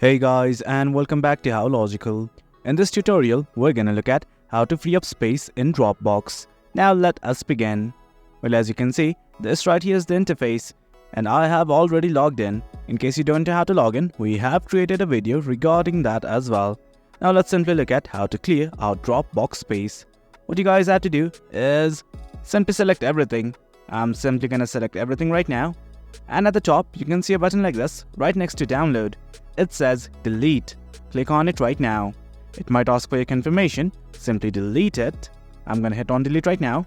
Hey guys, and welcome back to How Logical. In this tutorial, we're gonna look at how to free up space in Dropbox. Now let us begin. Well, as you can see, this right here is the interface, and I have already logged in. In case you don't know how to log in, we have created a video regarding that as well. Now let's simply look at how to clear our Dropbox space. What you guys have to do is simply select everything. I'm simply gonna select everything right now. And at the top, you can see a button like this, right next to download. It says delete. Click on it right now. It might ask for your confirmation. Simply delete it. I'm gonna hit on delete right now.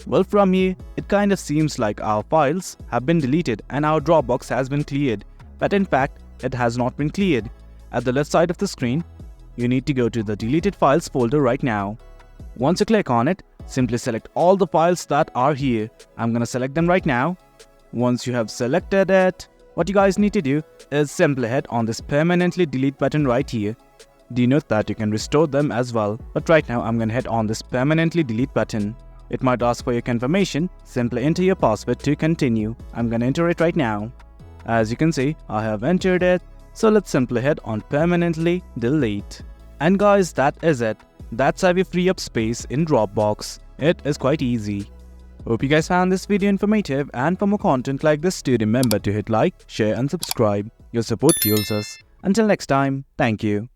Well, from here, it kind of seems like our files have been deleted and our Dropbox has been cleared. But in fact, it has not been cleared. At the left side of the screen, you need to go to the deleted files folder right now. Once you click on it, simply select all the files that are here. I'm gonna select them right now. Once you have selected it, what you guys need to do is simply hit on this permanently delete button right here. Do note that you can restore them as well, but right now I'm gonna hit on this permanently delete button. It might ask for your confirmation. Simply enter your password to continue. I'm gonna enter it right now. As you can see, I have entered it, so let's simply hit on permanently delete. And guys, that is it. That's how we free up space in Dropbox. It is quite easy. Hope you guys found this video informative, and for more content like this, do remember to hit like, share and subscribe. Your support fuels us. Until next time, thank you.